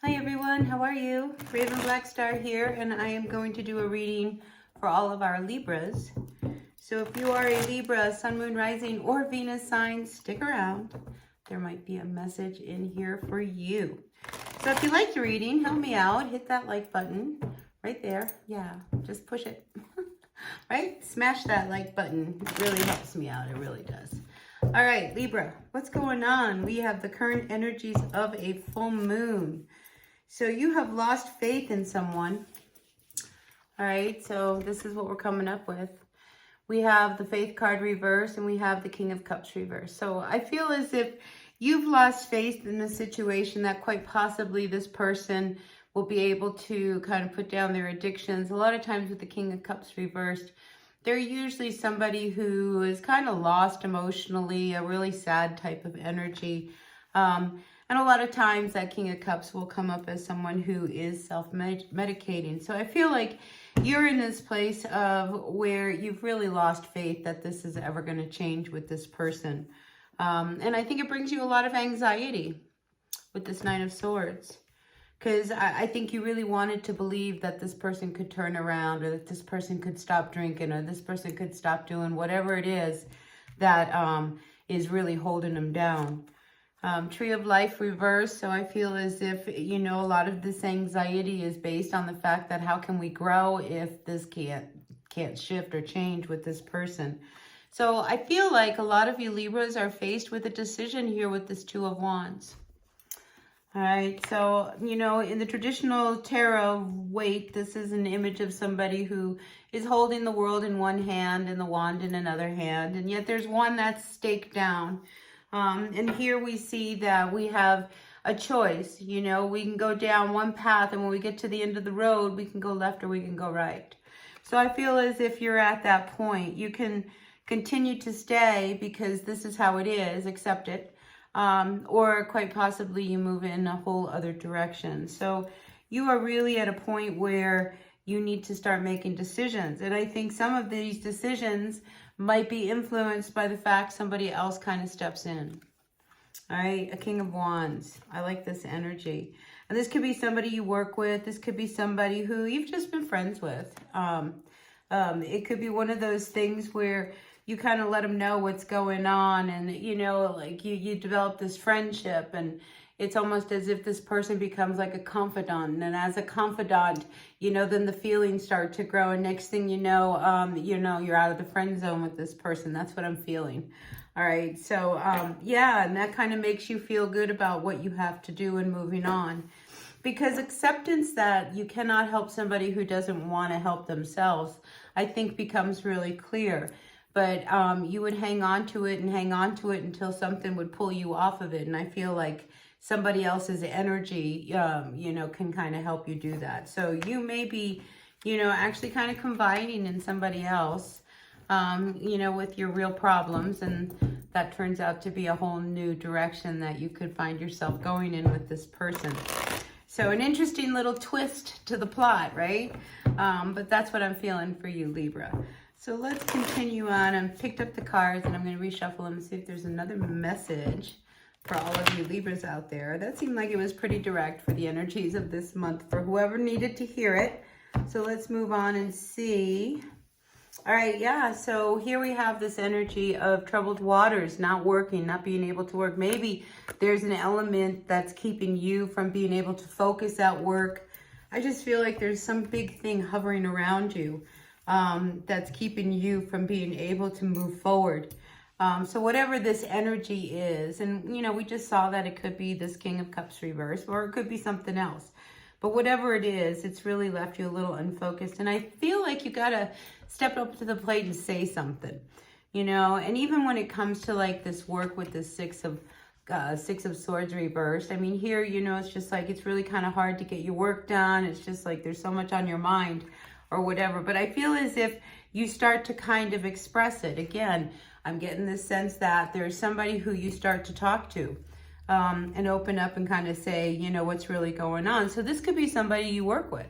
Hi everyone, how are you? Raven Black Star here, and I am going to do a reading for all of our Libras. So if you are a Libra, Sun, Moon, Rising, or Venus sign, stick around. There might be a message in here for you. So if you like the reading, help me out. Hit that like button right there. Yeah, just push it. Right? Smash that like button. It really helps me out. It really does. All right, Libra, what's going on? We have the current energies of a full moon. So you have lost faith in someone. All right, so this is what we're coming up with. We have the Faith card reverse and we have the King of Cups reverse. So I feel as if you've lost faith in the situation that quite possibly this person will be able to kind of put down their addictions. A lot of times with the King of Cups reversed, they're usually somebody who is kind of lost emotionally, a really sad type of energy. And a lot of times that King of Cups will come up as someone who is self-medicating. So I feel like you're in this place of where you've really lost faith that this is ever going to change with this person. And I think it brings you a lot of anxiety with this Nine of Swords. Because I think you really wanted to believe that this person could turn around, or that this person could stop drinking, or this person could stop doing whatever it is that is really holding them down. Tree of Life reverse. So I feel as if, you know, a lot of this anxiety is based on the fact that how can we grow if this can't shift or change with this person. So I feel like a lot of you Libras are faced with a decision here with this Two of Wands. All right, so, you know, in the traditional tarot weight, this is an image of somebody who is holding the world in one hand and the wand in another hand, and yet there's one that's staked down. And here we see that we have a choice. You know, we can go down one path, and when we get to the end of the road, we can go left or we can go right. So I feel as if you're at that point. You can continue to stay because this is how it is, accept it. Or quite possibly you move in a whole other direction. So you are really at a point where you need to start making decisions. And I think some of these decisions might be influenced by the fact somebody else kind of steps in. All right, a King of Wands. I like this energy. And this could be somebody you work with. This could be somebody who you've just been friends with. It could be one of those things where you kind of let them know what's going on, and, you know, like you develop this friendship, and it's almost as if this person becomes like a confidant. And as a confidant, you know, then the feelings start to grow. And next thing you know, you're out of the friend zone with this person. That's what I'm feeling. All right. So, yeah, and that kind of makes you feel good about what you have to do and moving on. Because acceptance that you cannot help somebody who doesn't want to help themselves, I think becomes really clear. But you would hang on to it and hang on to it until something would pull you off of it. And I feel like somebody else's energy, you know, can kind of help you do that. So you may be, you know, actually kind of confiding in somebody else, you know, with your real problems. And that turns out to be a whole new direction that you could find yourself going in with this person. So an interesting little twist to the plot, right? But that's what I'm feeling for you, Libra. So let's continue on. I picked up the cards and I'm going to reshuffle them and see if there's another message for all of you Libras out there. That seemed like it was pretty direct for the energies of this month for whoever needed to hear it. So let's move on and see. All right, yeah, so here we have this energy of troubled waters, not working, not being able to work. Maybe there's an element that's keeping you from being able to focus at work. I just feel like there's some big thing hovering around you. That's keeping you from being able to move forward. So whatever this energy is, and, you know, we just saw that it could be this King of Cups reverse, or it could be something else. But whatever it is, it's really left you a little unfocused. And I feel like you got to step up to the plate and say something, you know. And even when it comes to like this work with the Six of Swords reversed, I mean, here, you know, it's just like it's really kind of hard to get your work done. It's just like there's so much on your mind or whatever. But I feel as if you start to kind of express it. Again, I'm getting this sense that there's somebody who you start to talk to and open up and kind of say, you know, what's really going on. So this could be somebody you work with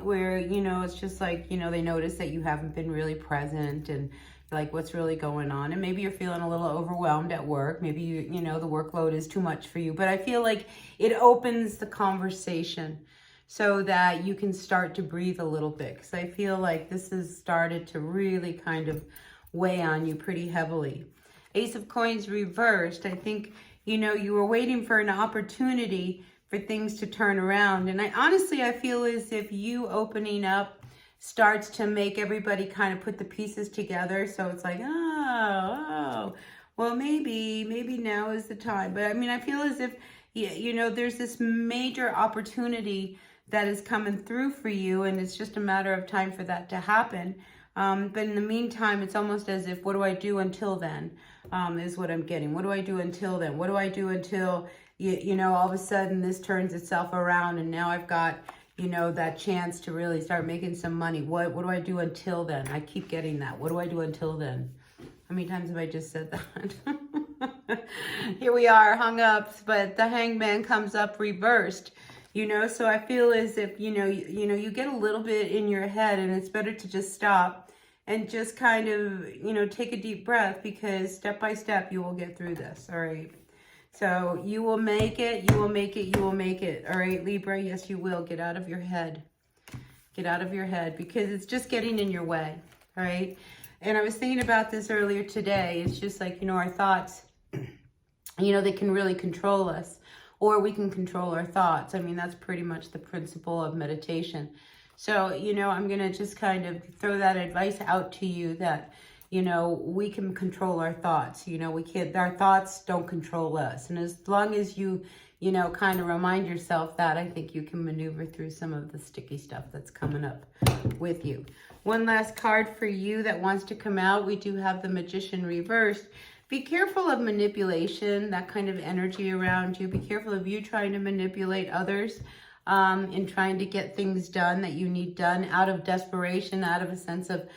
where, you know, it's just like, you know, they notice that you haven't been really present, and, like what's really going on. And maybe you're feeling a little overwhelmed at work. Maybe you know the workload is too much for you, but I feel like it opens the conversation so that you can start to breathe a little bit, because I feel like this has started to really kind of weigh on you pretty heavily. Ace of Coins reversed. I think, you know, you were waiting for an opportunity for things to turn around. And I feel as if you opening up starts to make everybody kind of put the pieces together. So it's like, oh, well, maybe now is the time. But I mean, I feel as if, you know, there's this major opportunity that is coming through for you, and it's just a matter of time for that to happen. But in the meantime, it's almost as if, what do I do until then, is what I'm getting. What do I do until then? What do I do until, you know, all of a sudden this turns itself around and now I've got, you know, that chance to really start making some money. What do I do until then? I keep getting that. What do I do until then? How many times have I just said that? Here we are, hung up, but the Hangman comes up reversed. You know, so I feel as if, you know, you get a little bit in your head, and it's better to just stop and just kind of, you know, take a deep breath, because step by step you will get through this. All right. So you will make it, you will make it, you will make it. All right, Libra. Yes, you will. Get out of your head. Get out of your head, because it's just getting in your way. All right. And I was thinking about this earlier today. It's just like, you know, our thoughts, you know, they can really control us. Or we can control our thoughts. I mean, that's pretty much the principle of meditation. So, you know, I'm going to just kind of throw that advice out to you that, you know, we can control our thoughts. You know, we can't, our thoughts don't control us. And as long as you, you know, kind of remind yourself that, I think you can maneuver through some of the sticky stuff that's coming up with you. One last card for you that wants to come out. We do have the Magician reversed. Be careful of manipulation, that kind of energy around you. Be careful of you trying to manipulate others in trying to get things done that you need done out of desperation, out of a sense of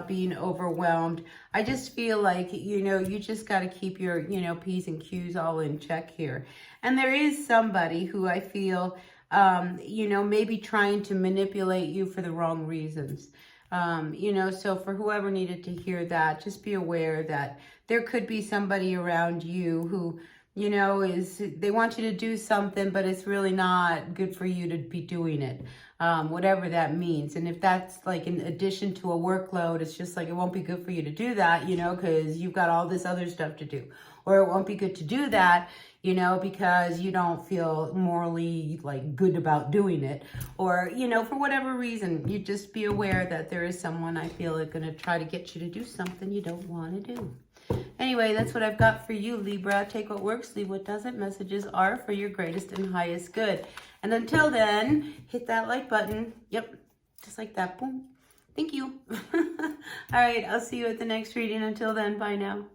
being overwhelmed. I just feel like, you know, you just got to keep your, you know, P's and Q's all in check here. And there is somebody who I feel, you know, maybe trying to manipulate you for the wrong reasons. You know, so for whoever needed to hear that, just be aware that there could be somebody around you who, you know, they want you to do something, but it's really not good for you to be doing it, whatever that means. And if that's like in addition to a workload, it's just like, it won't be good for you to do that, you know, because you've got all this other stuff to do. Or it won't be good to do that, you know, because you don't feel morally like good about doing it. Or, you know, for whatever reason, you just be aware that there is someone, I feel, like going to try to get you to do something you don't want to do. Anyway, that's what I've got for you, Libra. Take what works, leave what doesn't. Messages are for your greatest and highest good. And until then, hit that like button. Yep, just like that. Boom. Thank you. All right, I'll see you at the next reading. Until then, bye now.